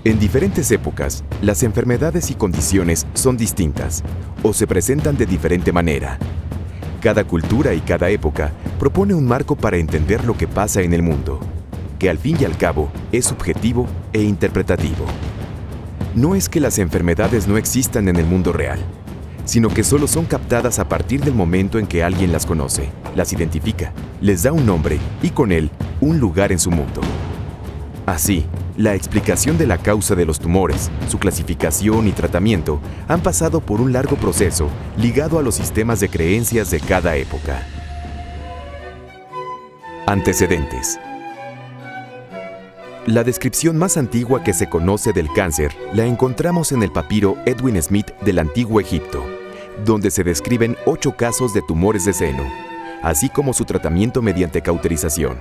En diferentes épocas, las enfermedades y condiciones son distintas o se presentan de diferente manera. Cada cultura y cada época propone un marco para entender lo que pasa en el mundo, que al fin y al cabo es subjetivo e interpretativo. No es que las enfermedades no existan en el mundo real, sino que solo son captadas a partir del momento en que alguien las conoce, las identifica, les da un nombre y con él un lugar en su mundo. Así, la explicación de la causa de los tumores, su clasificación y tratamiento han pasado por un largo proceso ligado a los sistemas de creencias de cada época. Antecedentes. La descripción más antigua que se conoce del cáncer la encontramos en el papiro Edwin Smith del Antiguo Egipto, donde se describen 8 casos de tumores de seno, así como su tratamiento mediante cauterización.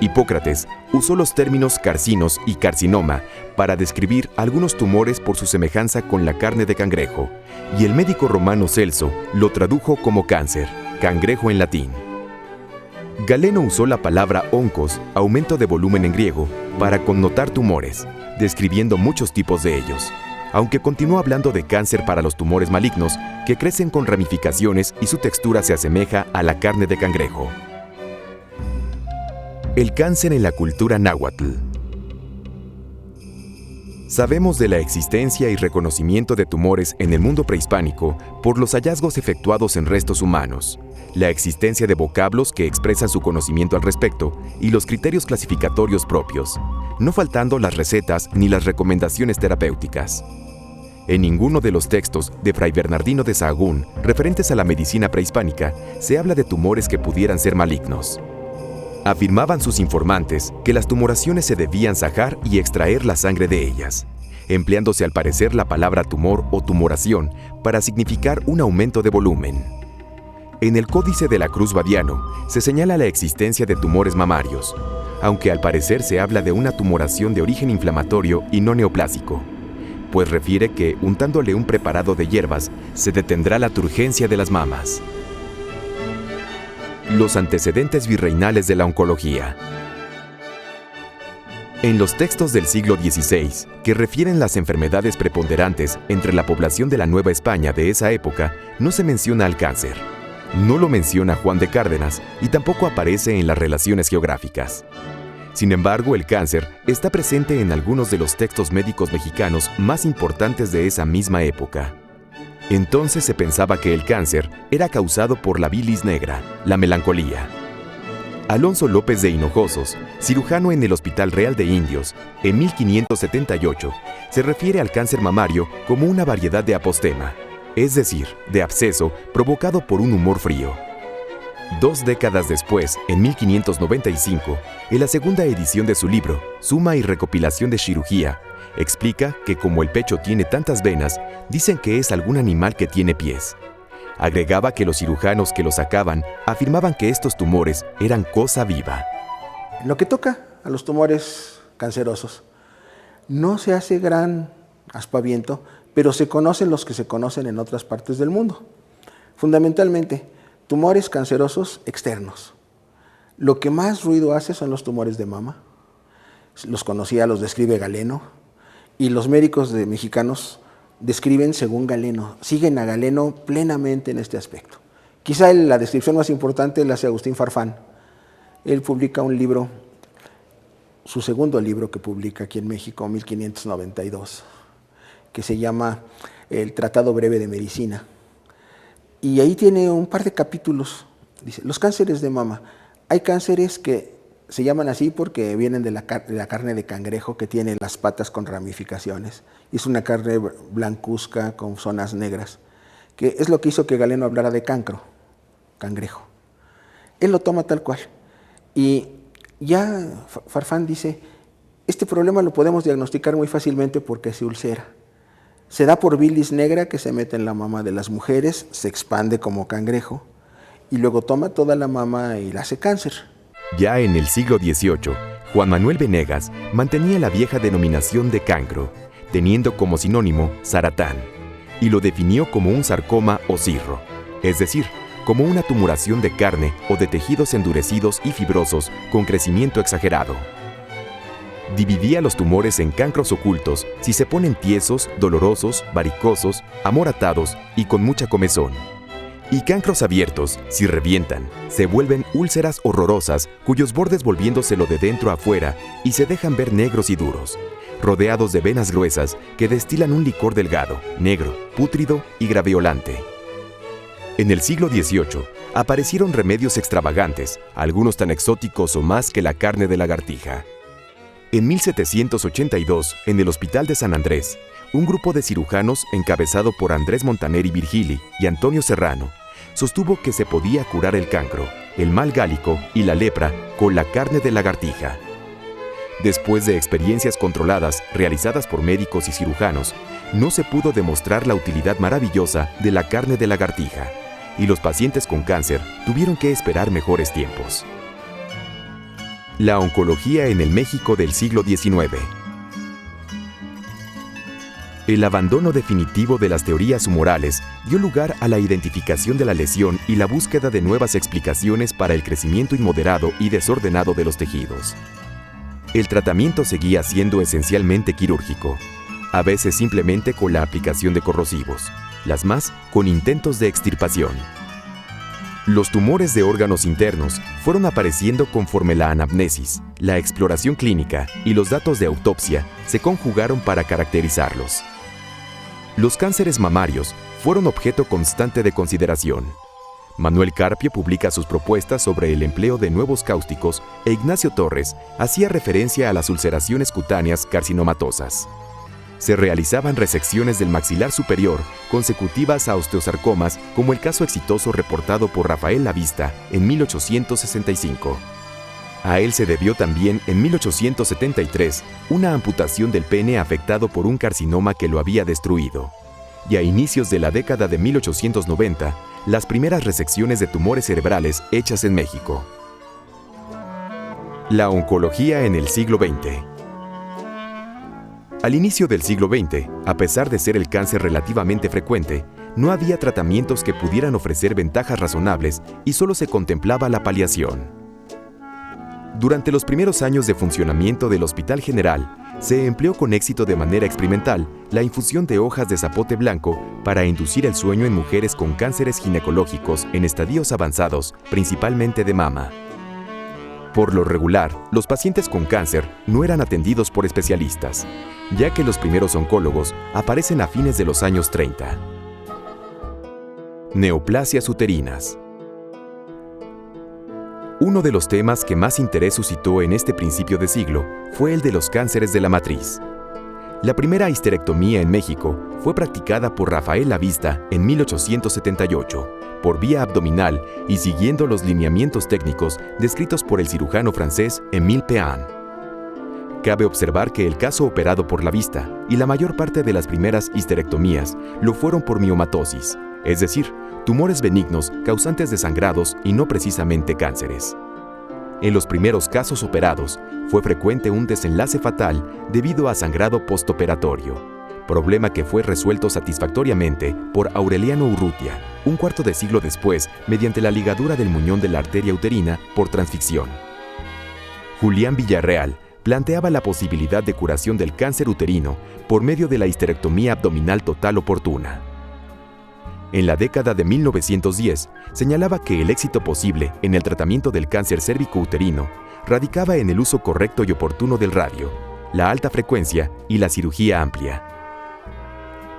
Hipócrates usó los términos carcinos y carcinoma para describir algunos tumores por su semejanza con la carne de cangrejo, y el médico romano Celso lo tradujo como cáncer, cangrejo en latín. Galeno usó la palabra oncos, aumento de volumen en griego, para connotar tumores, describiendo muchos tipos de ellos, aunque continuó hablando de cáncer para los tumores malignos que crecen con ramificaciones y su textura se asemeja a la carne de cangrejo. El cáncer en la cultura náhuatl. Sabemos de la existencia y reconocimiento de tumores en el mundo prehispánico por los hallazgos efectuados en restos humanos, la existencia de vocablos que expresan su conocimiento al respecto y los criterios clasificatorios propios, no faltando las recetas ni las recomendaciones terapéuticas. En ninguno de los textos de Fray Bernardino de Sahagún referentes a la medicina prehispánica se habla de tumores que pudieran ser malignos. Afirmaban sus informantes que las tumoraciones se debían sajar y extraer la sangre de ellas, empleándose al parecer la palabra tumor o tumoración para significar un aumento de volumen. En el Códice de la Cruz Badiano se señala la existencia de tumores mamarios, aunque al parecer se habla de una tumoración de origen inflamatorio y no neoplásico, pues refiere que untándole un preparado de hierbas se detendrá la turgencia de las mamas. Los antecedentes virreinales de la oncología. En los textos del siglo XVI, que refieren las enfermedades preponderantes entre la población de la Nueva España de esa época, no se menciona al cáncer. No lo menciona Juan de Cárdenas y tampoco aparece en las relaciones geográficas. Sin embargo, el cáncer está presente en algunos de los textos médicos mexicanos más importantes de esa misma época. Entonces se pensaba que el cáncer era causado por la bilis negra, la melancolía. Alonso López de Hinojosos, cirujano en el Hospital Real de Indios, en 1578, se refiere al cáncer mamario como una variedad de apostema, es decir, de absceso provocado por un humor frío. 2 décadas después, en 1595, en la segunda edición de su libro, Suma y recopilación de cirugía, explica que como el pecho tiene tantas venas, dicen que es algún animal que tiene pies. Agregaba que los cirujanos que lo sacaban afirmaban que estos tumores eran cosa viva. En lo que toca a los tumores cancerosos, no se hace gran aspaviento, pero se conocen los que se conocen en otras partes del mundo. Fundamentalmente, tumores cancerosos externos. Lo que más ruido hace son los tumores de mama. Los conocía, los describe Galeno. Y los médicos mexicanos describen según Galeno, siguen a Galeno plenamente en este aspecto. Quizá la descripción más importante la hace Agustín Farfán. Él publica un libro, su segundo libro que publica aquí en México, 1592, que se llama El Tratado Breve de Medicina. Y ahí tiene un par de capítulos. Dice, los cánceres de mama. Hay cánceres que se llaman así porque vienen de la carne de cangrejo que tiene las patas con ramificaciones. Es una carne blancuzca con zonas negras, que es lo que hizo que Galeno hablara de cancro, cangrejo. Él lo toma tal cual. Y ya Farfán dice, este problema lo podemos diagnosticar muy fácilmente porque se ulcera. Se da por bilis negra que se mete en la mama de las mujeres, se expande como cangrejo, y luego toma toda la mama y la hace cáncer. Ya en el siglo XVIII, Juan Manuel Venegas mantenía la vieja denominación de cancro, teniendo como sinónimo zaratán, y lo definió como un sarcoma o cirro, es decir, como una tumoración de carne o de tejidos endurecidos y fibrosos con crecimiento exagerado. Dividía los tumores en cancros ocultos si se ponen tiesos, dolorosos, varicosos, amoratados y con mucha comezón. Y cancros abiertos, si revientan, se vuelven úlceras horrorosas cuyos bordes volviéndoselo de dentro a afuera y se dejan ver negros y duros, rodeados de venas gruesas que destilan un licor delgado, negro, pútrido y graveolante. En el siglo XVIII aparecieron remedios extravagantes, algunos tan exóticos o más que la carne de lagartija. En 1782, en el Hospital de San Andrés, un grupo de cirujanos encabezado por Andrés Montaner y Virgili y Antonio Serrano sostuvo que se podía curar el cancro, el mal gálico y la lepra con la carne de lagartija. Después de experiencias controladas realizadas por médicos y cirujanos, no se pudo demostrar la utilidad maravillosa de la carne de lagartija, y los pacientes con cáncer tuvieron que esperar mejores tiempos. La oncología en el México del siglo XIX. El abandono definitivo de las teorías humorales dio lugar a la identificación de la lesión y la búsqueda de nuevas explicaciones para el crecimiento inmoderado y desordenado de los tejidos. El tratamiento seguía siendo esencialmente quirúrgico, a veces simplemente con la aplicación de corrosivos, las más con intentos de extirpación. Los tumores de órganos internos fueron apareciendo conforme la anamnesis, la exploración clínica y los datos de autopsia se conjugaron para caracterizarlos. Los cánceres mamarios fueron objeto constante de consideración. Manuel Carpio publica sus propuestas sobre el empleo de nuevos cáusticos e Ignacio Torres hacía referencia a las ulceraciones cutáneas carcinomatosas. Se realizaban resecciones del maxilar superior consecutivas a osteosarcomas, como el caso exitoso reportado por Rafael Lavista en 1865. A él se debió también en 1873 una amputación del pene afectado por un carcinoma que lo había destruido. Y a inicios de la década de 1890, las primeras resecciones de tumores cerebrales hechas en México. La oncología en el siglo XX. Al inicio del siglo XX, a pesar de ser el cáncer relativamente frecuente, no había tratamientos que pudieran ofrecer ventajas razonables y solo se contemplaba la paliación. Durante los primeros años de funcionamiento del Hospital General, se empleó con éxito de manera experimental la infusión de hojas de zapote blanco para inducir el sueño en mujeres con cánceres ginecológicos en estadios avanzados, principalmente de mama. Por lo regular, los pacientes con cáncer no eran atendidos por especialistas, ya que los primeros oncólogos aparecen a fines de los años 30. Neoplasias uterinas. Uno de los temas que más interés suscitó en este principio de siglo fue el de los cánceres de la matriz. La primera histerectomía en México fue practicada por Rafael Lavista en 1878, por vía abdominal y siguiendo los lineamientos técnicos descritos por el cirujano francés Émile Péan. Cabe observar que el caso operado por Lavista y la mayor parte de las primeras histerectomías lo fueron por miomatosis, es decir, tumores benignos causantes de sangrados y no precisamente cánceres. En los primeros casos operados, fue frecuente un desenlace fatal debido a sangrado postoperatorio, problema que fue resuelto satisfactoriamente por Aureliano Urrutia, un cuarto de siglo después, mediante la ligadura del muñón de la arteria uterina por transficción. Julián Villarreal planteaba la posibilidad de curación del cáncer uterino por medio de la histerectomía abdominal total oportuna. En la década de 1910, señalaba que el éxito posible en el tratamiento del cáncer cérvico-uterino radicaba en el uso correcto y oportuno del radio, la alta frecuencia y la cirugía amplia.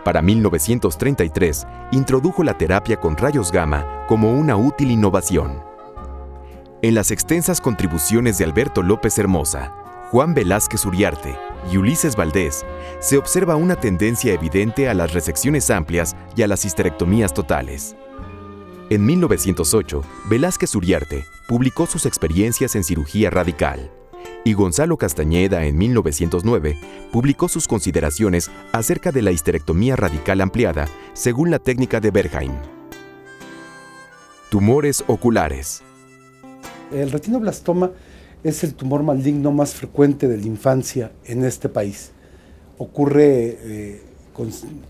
Para 1933, introdujo la terapia con rayos gamma como una útil innovación. En las extensas contribuciones de Alberto López Hermosa, Juan Velázquez Uriarte y Ulises Valdés, se observa una tendencia evidente a las resecciones amplias y a las histerectomías totales. En 1908, Velázquez Uriarte publicó sus experiencias en cirugía radical, y Gonzalo Castañeda en 1909 publicó sus consideraciones acerca de la histerectomía radical ampliada según la técnica de Bergheim. Tumores oculares. El retinoblastoma es el tumor maligno más frecuente de la infancia en este país. Ocurre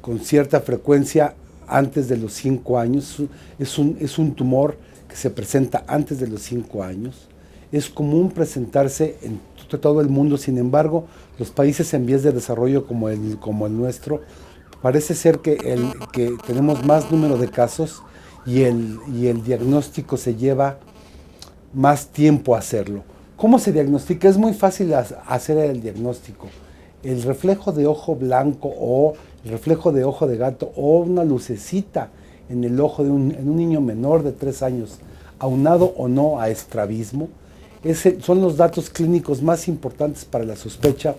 con cierta frecuencia antes de los 5 años. Es un tumor que se presenta antes de los 5 años es común presentarse en todo el mundo. Sin embargo, los países en vías de desarrollo como el nuestro, parece ser que tenemos más número de casos y el diagnóstico se lleva más tiempo a hacerlo. ¿Cómo se diagnostica? Es muy fácil hacer el diagnóstico. El reflejo de ojo blanco o el reflejo de ojo de gato o una lucecita en el ojo en un niño menor de 3 años, aunado o no a estrabismo, son los datos clínicos más importantes para la sospecha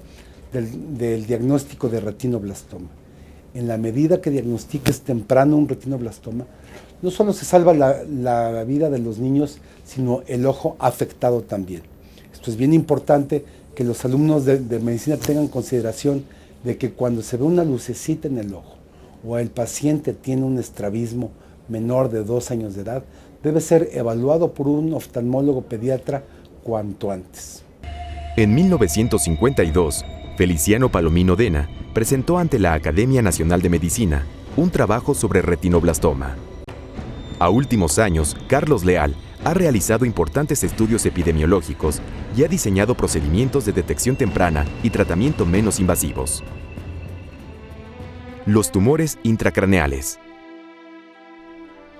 del diagnóstico de retinoblastoma. En la medida que diagnostiques temprano un retinoblastoma, no solo se salva la vida de los niños, sino el ojo afectado también. Esto es bien importante que los alumnos de medicina tengan consideración de que cuando se ve una lucecita en el ojo o el paciente tiene un estrabismo menor de 2 años de edad, debe ser evaluado por un oftalmólogo pediatra cuanto antes. En 1952, Feliciano Palomino Dena presentó ante la Academia Nacional de Medicina un trabajo sobre retinoblastoma. A últimos años, Carlos Leal ha realizado importantes estudios epidemiológicos y ha diseñado procedimientos de detección temprana y tratamiento menos invasivos. Los tumores intracraneales.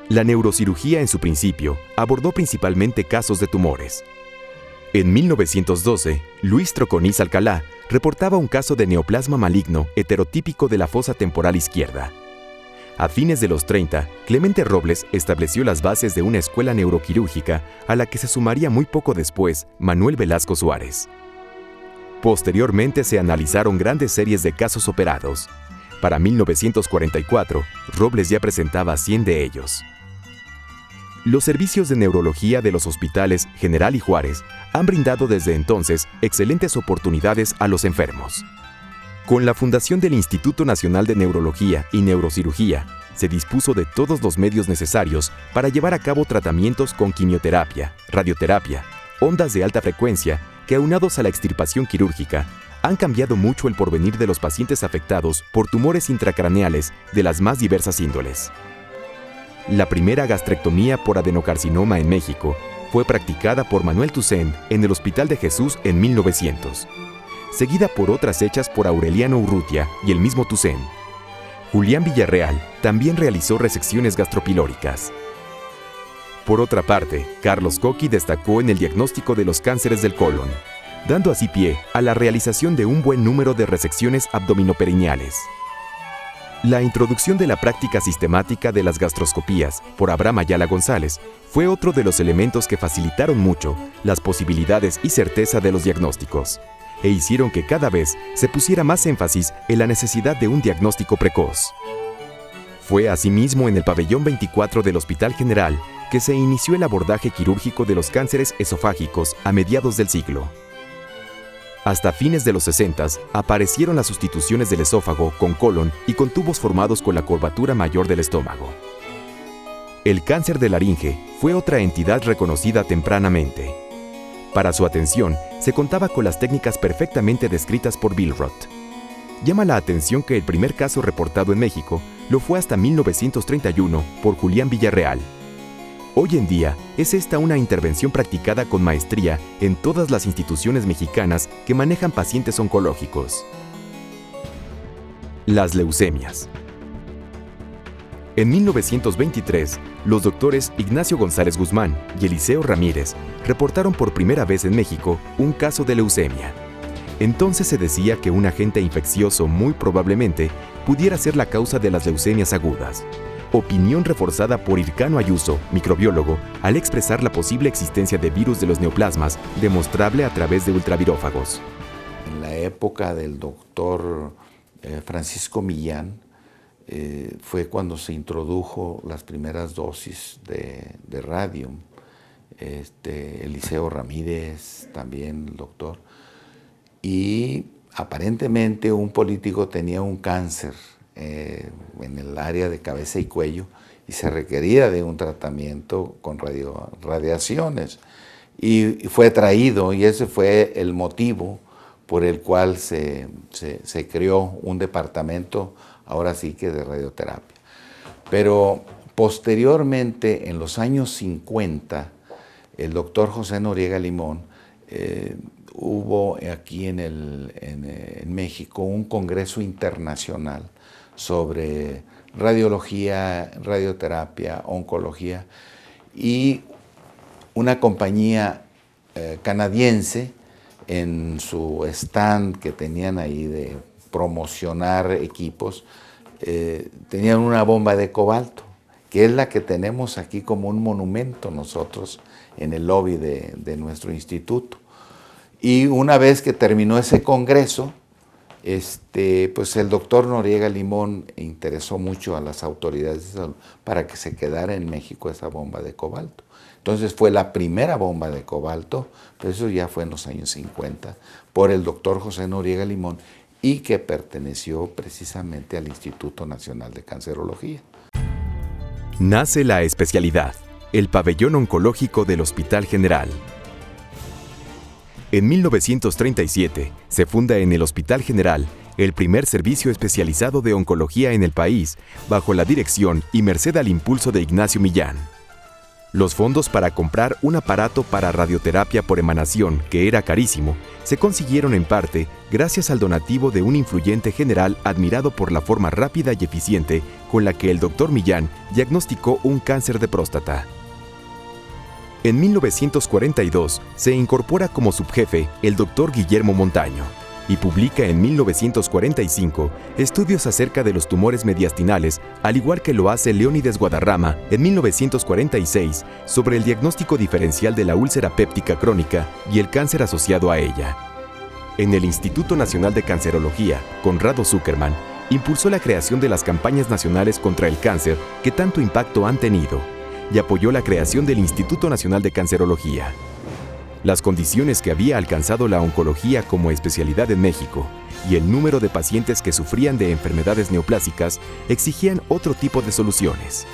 La neurocirugía en su principio abordó principalmente casos de tumores. En 1912, Luis Troconis Alcalá reportaba un caso de neoplasma maligno heterotípico de la fosa temporal izquierda. A fines de los 30, Clemente Robles estableció las bases de una escuela neuroquirúrgica a la que se sumaría muy poco después Manuel Velasco Suárez. Posteriormente se analizaron grandes series de casos operados. Para 1944, Robles ya presentaba 100 de ellos. Los servicios de neurología de los hospitales General y Juárez han brindado desde entonces excelentes oportunidades a los enfermos. Con la fundación del Instituto Nacional de Neurología y Neurocirugía, se dispuso de todos los medios necesarios para llevar a cabo tratamientos con quimioterapia, radioterapia, ondas de alta frecuencia que, aunados a la extirpación quirúrgica, han cambiado mucho el porvenir de los pacientes afectados por tumores intracraneales de las más diversas índoles. La primera gastrectomía por adenocarcinoma en México fue practicada por Manuel Toussaint en el Hospital de Jesús en 1900, seguida por otras hechas por Aureliano Urrutia y el mismo Toussaint. Julián Villarreal también realizó resecciones gastropilóricas. Por otra parte, Carlos Coqui destacó en el diagnóstico de los cánceres del colon, dando así pie a la realización de un buen número de resecciones abdominoperineales. La introducción de la práctica sistemática de las gastroscopías por Abraham Ayala González fue otro de los elementos que facilitaron mucho las posibilidades y certeza de los diagnósticos, e hicieron que cada vez se pusiera más énfasis en la necesidad de un diagnóstico precoz. Fue asimismo en el pabellón 24 del Hospital General que se inició el abordaje quirúrgico de los cánceres esofágicos a mediados del siglo. Hasta fines de los 60 aparecieron las sustituciones del esófago con colon y con tubos formados con la curvatura mayor del estómago. El cáncer de laringe fue otra entidad reconocida tempranamente. Para su atención, se contaba con las técnicas perfectamente descritas por Billroth. Llama la atención que el primer caso reportado en México lo fue hasta 1931 por Julián Villarreal. Hoy en día, es esta una intervención practicada con maestría en todas las instituciones mexicanas que manejan pacientes oncológicos. Las leucemias. En 1923, los doctores Ignacio González Guzmán y Eliseo Ramírez reportaron por primera vez en México un caso de leucemia. Entonces se decía que un agente infeccioso muy probablemente pudiera ser la causa de las leucemias agudas. Opinión reforzada por Hircano Ayuso, microbiólogo, al expresar la posible existencia de virus de los neoplasmas demostrable a través de ultravirófagos. En la época del doctor Francisco Millán, fue cuando se introdujo las primeras dosis de radium. Eliseo Ramírez, también el doctor. Y aparentemente un político tenía un cáncer en el área de cabeza y cuello y se requería de un tratamiento con radiaciones. Y fue traído, y ese fue el motivo por el cual se creó un departamento, ahora sí que de radioterapia. Pero posteriormente, en los años 50, el doctor José Noriega Limón, hubo aquí en México un congreso internacional sobre radiología, radioterapia, oncología, y una compañía canadiense, en su stand que tenían ahí de promocionar equipos, tenían una bomba de cobalto, que es la que tenemos aquí como un monumento nosotros en el lobby de nuestro instituto. Y una vez que terminó ese congreso, pues el doctor Noriega Limón interesó mucho a las autoridades de salud para que se quedara en México esa bomba de cobalto. Entonces fue la primera bomba de cobalto, pero eso ya fue en los años 50, por el doctor José Noriega Limón, y que perteneció precisamente al Instituto Nacional de Cancerología. Nace la especialidad, el pabellón oncológico del Hospital General. En 1937 se funda en el Hospital General el primer servicio especializado de oncología en el país, bajo la dirección y merced al impulso de Ignacio Millán. Los fondos para comprar un aparato para radioterapia por emanación, que era carísimo, se consiguieron en parte gracias al donativo de un influyente general admirado por la forma rápida y eficiente con la que el doctor Millán diagnosticó un cáncer de próstata. En 1942 se incorpora como subjefe el doctor Guillermo Montaño y publica en 1945 estudios acerca de los tumores mediastinales, al igual que lo hace Leónides Guadarrama en 1946 sobre el diagnóstico diferencial de la úlcera péptica crónica y el cáncer asociado a ella. En el Instituto Nacional de Cancerología, Conrado Zuckerman impulsó la creación de las campañas nacionales contra el cáncer que tanto impacto han tenido, y apoyó la creación del Instituto Nacional de Cancerología. Las condiciones que había alcanzado la oncología como especialidad en México y el número de pacientes que sufrían de enfermedades neoplásicas exigían otro tipo de soluciones.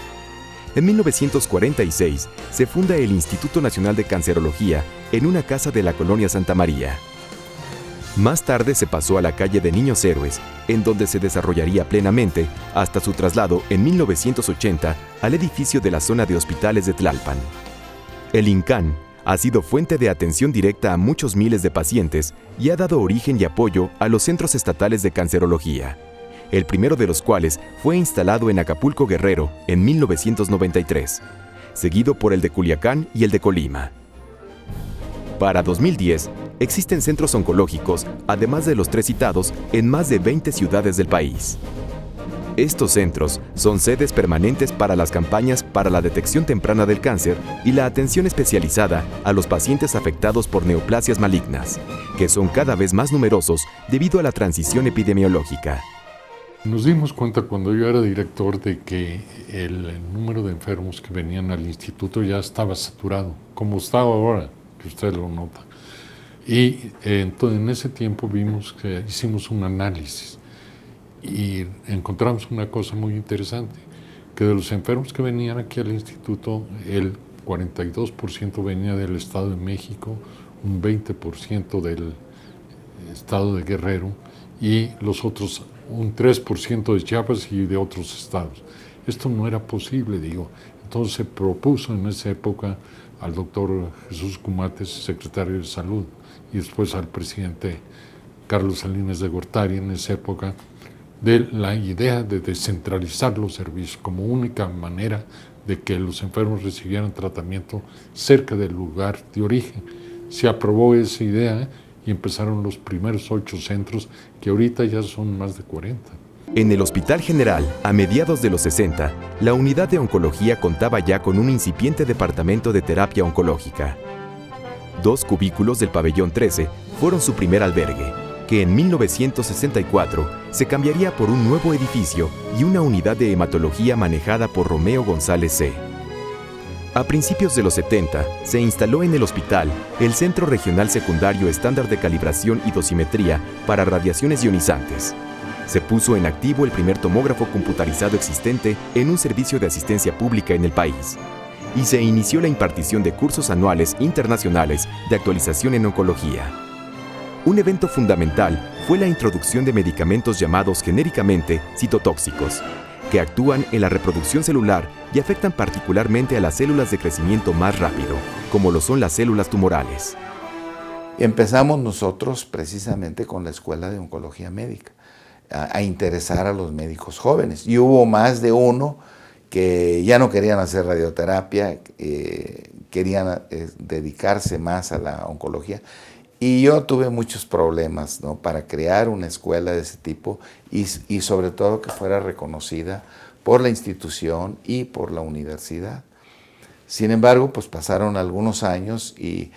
En 1946 se funda el Instituto Nacional de Cancerología en una casa de la colonia Santa María. Más tarde se pasó a la calle de Niños Héroes, en donde se desarrollaría plenamente hasta su traslado en 1980 al edificio de la zona de hospitales de Tlalpan. El INCAN ha sido fuente de atención directa a muchos miles de pacientes y ha dado origen y apoyo a los centros estatales de cancerología, el primero de los cuales fue instalado en Acapulco, Guerrero, en 1993, seguido por el de Culiacán y el de Colima. Para 2010, existen centros oncológicos, además de los 3 citados, en más de 20 ciudades del país. Estos centros son sedes permanentes para las campañas para la detección temprana del cáncer y la atención especializada a los pacientes afectados por neoplasias malignas, que son cada vez más numerosos debido a la transición epidemiológica. Nos dimos cuenta cuando yo era director de que el número de enfermos que venían al instituto ya estaba saturado, como está ahora, que usted lo nota. Y entonces en ese tiempo vimos que hicimos un análisis y encontramos una cosa muy interesante, que de los enfermos que venían aquí al instituto, el 42% venía del Estado de México, un 20% del Estado de Guerrero y los otros un 3% de Chiapas y de otros estados. Esto no era posible, digo. Entonces se propuso en esa época al doctor Jesús Cumates, secretario de Salud, y después al presidente Carlos Salinas de Gortari en esa época, de la idea de descentralizar los servicios como única manera de que los enfermos recibieran tratamiento cerca del lugar de origen. Se aprobó esa idea y empezaron los primeros 8 centros, que ahorita ya son más de 40. En el Hospital General, a mediados de los 60, la unidad de oncología contaba ya con un incipiente departamento de terapia oncológica. 2 cubículos del pabellón 13 fueron su primer albergue, que en 1964 se cambiaría por un nuevo edificio y una unidad de hematología manejada por Romeo González C. A principios de los 70, se instaló en el hospital el Centro Regional Secundario Estándar de Calibración y Dosimetría para Radiaciones Ionizantes. Se puso en activo el primer tomógrafo computarizado existente en un servicio de asistencia pública en el país. Y se inició la impartición de cursos anuales internacionales de actualización en oncología. Un evento fundamental fue la introducción de medicamentos llamados genéricamente citotóxicos, que actúan en la reproducción celular y afectan particularmente a las células de crecimiento más rápido, como lo son las células tumorales. Empezamos nosotros precisamente con la Escuela de Oncología Médica a interesar a los médicos jóvenes. Y hubo más de uno que ya no querían hacer radioterapia, querían dedicarse más a la oncología. Y yo tuve muchos problemas, ¿no?, para crear una escuela de ese tipo y sobre todo que fuera reconocida por la institución y por la universidad. Sin embargo, pues pasaron algunos años y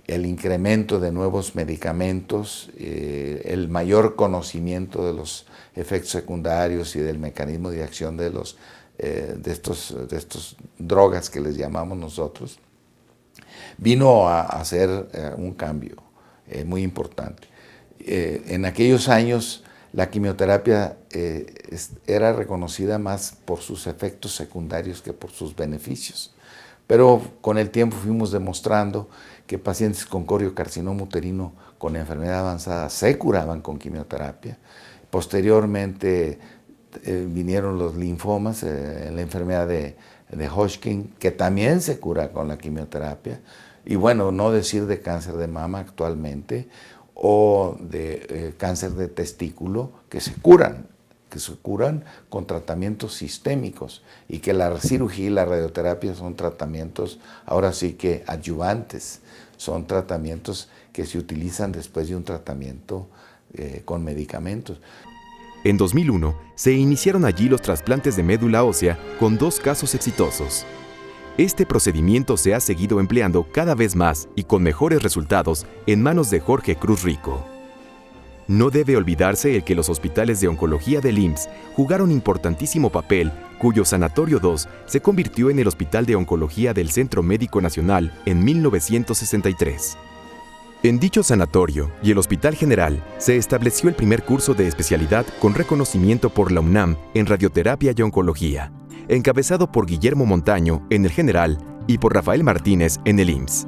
el incremento de nuevos medicamentos, el mayor conocimiento de los efectos secundarios y del mecanismo de acción de estos drogas que les llamamos nosotros, vino a hacer un cambio muy importante. En aquellos años la quimioterapia era reconocida más por sus efectos secundarios que por sus beneficios. Pero con el tiempo fuimos demostrando que pacientes con coriocarcinoma uterino con enfermedad avanzada se curaban con quimioterapia. Posteriormente vinieron los linfomas, la enfermedad de Hodgkin, que también se cura con la quimioterapia. Y bueno, no decir de cáncer de mama actualmente o de cáncer de testículo que se curan con tratamientos sistémicos y que la cirugía y la radioterapia son tratamientos, ahora sí que adyuvantes, son tratamientos que se utilizan después de un tratamiento con medicamentos. En 2001, se iniciaron allí los trasplantes de médula ósea con 2 casos exitosos. Este procedimiento se ha seguido empleando cada vez más y con mejores resultados en manos de Jorge Cruz Rico. No debe olvidarse el que los hospitales de oncología del IMSS jugaron importantísimo papel, cuyo Sanatorio 2 se convirtió en el Hospital de Oncología del Centro Médico Nacional en 1963. En dicho sanatorio y el Hospital General se estableció el primer curso de especialidad con reconocimiento por la UNAM en radioterapia y oncología, encabezado por Guillermo Montaño en el General y por Rafael Martínez en el IMSS.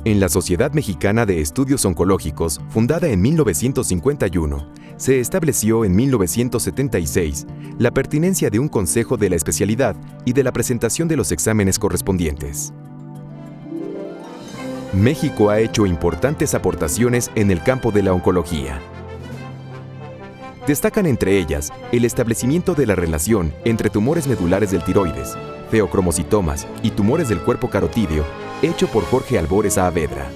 En la Sociedad Mexicana de Estudios Oncológicos, fundada en 1951, se estableció en 1976 la pertinencia de un consejo de la especialidad y de la presentación de los exámenes correspondientes. México ha hecho importantes aportaciones en el campo de la oncología. Destacan entre ellas el establecimiento de la relación entre tumores medulares del tiroides, feocromocitomas y tumores del cuerpo carotídeo, hecho por Jorge Albores Saavedra.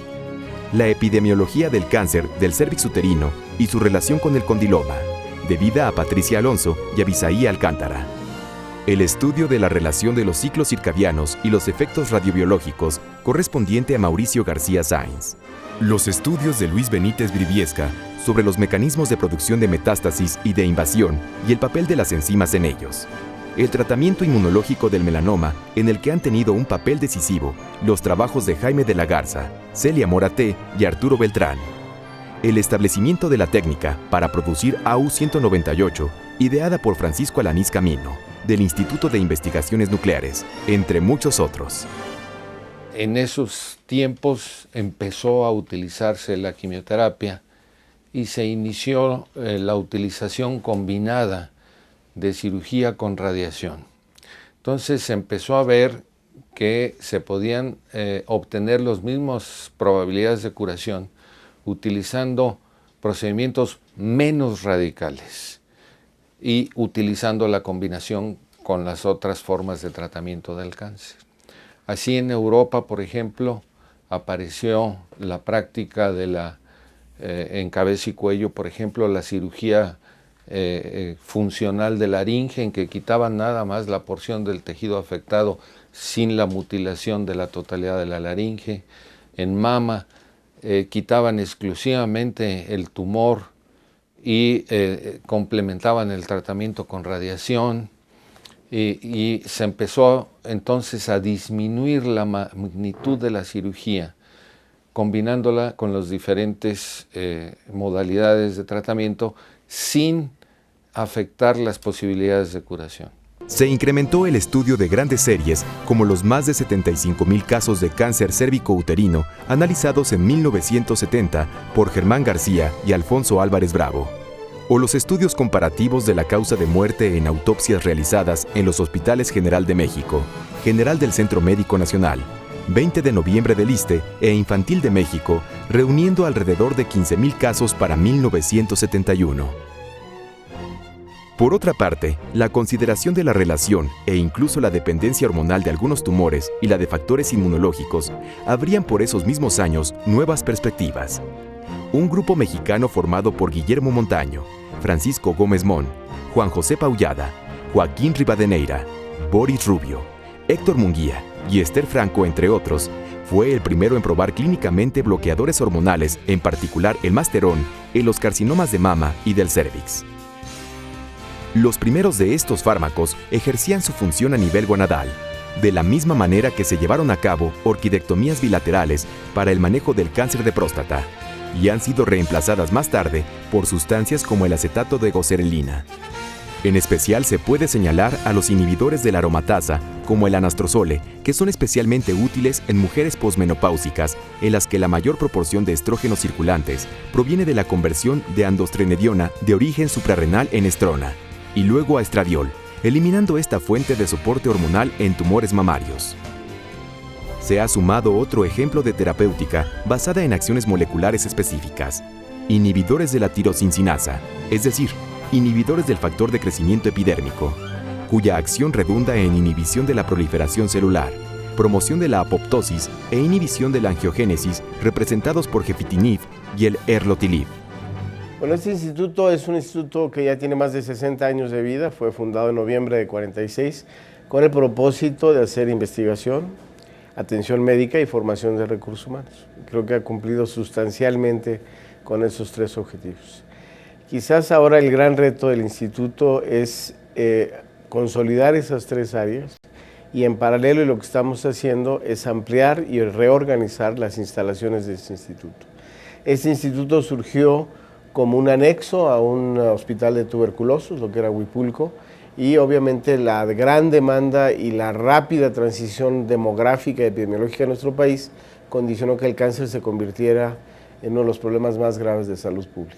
La epidemiología del cáncer del cérvix uterino y su relación con el condiloma, debida a Patricia Alonso y Abisaí Alcántara. El estudio de la relación de los ciclos circadianos y los efectos radiobiológicos correspondiente a Mauricio García Sáenz. Los estudios de Luis Benítez Briviesca sobre los mecanismos de producción de metástasis y de invasión y el papel de las enzimas en ellos. El tratamiento inmunológico del melanoma, en el que han tenido un papel decisivo los trabajos de Jaime de la Garza, Celia Moraté y Arturo Beltrán. El establecimiento de la técnica para producir AU-198, ideada por Francisco Alanís Camino, del Instituto de Investigaciones Nucleares, entre muchos otros. En esos tiempos empezó a utilizarse la quimioterapia y se inició la utilización combinada de cirugía con radiación. Entonces se empezó a ver que se podían obtener las mismas probabilidades de curación utilizando procedimientos menos radicales y utilizando la combinación con las otras formas de tratamiento del cáncer. Así en Europa, por ejemplo, apareció la práctica de en cabeza y cuello, por ejemplo, la cirugía funcional de laringe, en que quitaban nada más la porción del tejido afectado sin la mutilación de la totalidad de la laringe. En mama quitaban exclusivamente el tumor y complementaban el tratamiento con radiación. Y se empezó entonces a disminuir la magnitud de la cirugía, combinándola con las diferentes modalidades de tratamiento sin afectar las posibilidades de curación. Se incrementó el estudio de grandes series, como los más de 75,000 casos de cáncer cérvico-uterino analizados en 1970 por Germán García y Alfonso Álvarez Bravo. o los estudios comparativos de la causa de muerte en autopsias realizadas en los Hospitales General de México, General del Centro Médico Nacional, 20 de noviembre del ISSSTE e Infantil de México, reuniendo alrededor de 15,000 casos para 1971. Por otra parte, la consideración de la relación e incluso la dependencia hormonal de algunos tumores y la de factores inmunológicos abrían por esos mismos años nuevas perspectivas. Un grupo mexicano formado por Guillermo Montaño, Francisco Gómez Mon, Juan José Paullada, Joaquín Rivadeneira, Boris Rubio, Héctor Munguía y Esther Franco, entre otros, fue el primero en probar clínicamente bloqueadores hormonales, en particular el Masterón, en los carcinomas de mama y del cérvix. Los primeros de estos fármacos ejercían su función a nivel gonadal, de la misma manera que se llevaron a cabo orquidectomías bilaterales para el manejo del cáncer de próstata, y han sido reemplazadas más tarde por sustancias como el acetato de goserelina. En especial se puede señalar a los inhibidores de la aromatasa, como el anastrozole, que son especialmente útiles en mujeres posmenopáusicas, en las que la mayor proporción de estrógenos circulantes proviene de la conversión de androstenediona de origen suprarrenal en estrona, y luego a estradiol, eliminando esta fuente de soporte hormonal en tumores mamarios. Se ha sumado otro ejemplo de terapéutica basada en acciones moleculares específicas, inhibidores de la tirosincinasa, es decir, inhibidores del factor de crecimiento epidérmico, cuya acción redunda en inhibición de la proliferación celular, promoción de la apoptosis e inhibición de la angiogénesis, representados por gefitinib y el erlotinib. Bueno, este instituto es un instituto que ya tiene más de 60 años de vida, fue fundado en noviembre de 46 con el propósito de hacer investigación, atención médica y formación de recursos humanos. Creo que ha cumplido sustancialmente con esos tres objetivos. Quizás ahora el gran reto del instituto es consolidar esas tres áreas y en paralelo lo que estamos haciendo es ampliar y reorganizar las instalaciones de este instituto. Este instituto surgió como un anexo a un hospital de tuberculosos, lo que era Huipulco, y obviamente la gran demanda y la rápida transición demográfica y epidemiológica de nuestro país condicionó que el cáncer se convirtiera en uno de los problemas más graves de salud pública.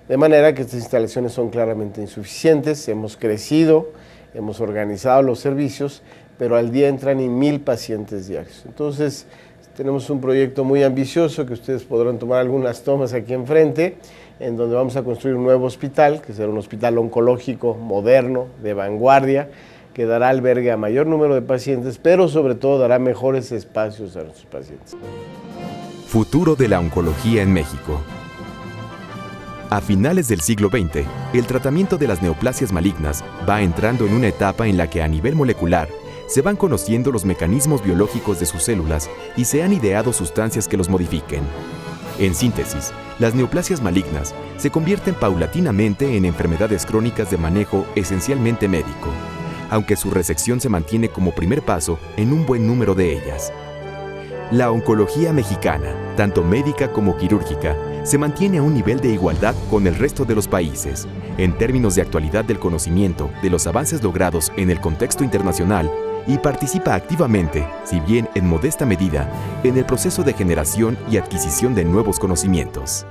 De manera que estas instalaciones son claramente insuficientes, hemos crecido, hemos organizado los servicios, pero al día entran 1,000 pacientes diarios. Entonces, tenemos un proyecto muy ambicioso que ustedes podrán tomar algunas tomas aquí enfrente, en donde vamos a construir un nuevo hospital, que será un hospital oncológico moderno, de vanguardia, que dará albergue a mayor número de pacientes, pero sobre todo dará mejores espacios a nuestros pacientes. Futuro de la oncología en México. A finales del siglo XX, el tratamiento de las neoplasias malignas va entrando en una etapa en la que a nivel molecular se van conociendo los mecanismos biológicos de sus células y se han ideado sustancias que los modifiquen. En síntesis, las neoplasias malignas se convierten paulatinamente en enfermedades crónicas de manejo esencialmente médico, aunque su resección se mantiene como primer paso en un buen número de ellas. La oncología mexicana, tanto médica como quirúrgica, se mantiene a un nivel de igualdad con el resto de los países, en términos de actualidad del conocimiento de los avances logrados en el contexto internacional, y participa activamente, si bien en modesta medida, en el proceso de generación y adquisición de nuevos conocimientos.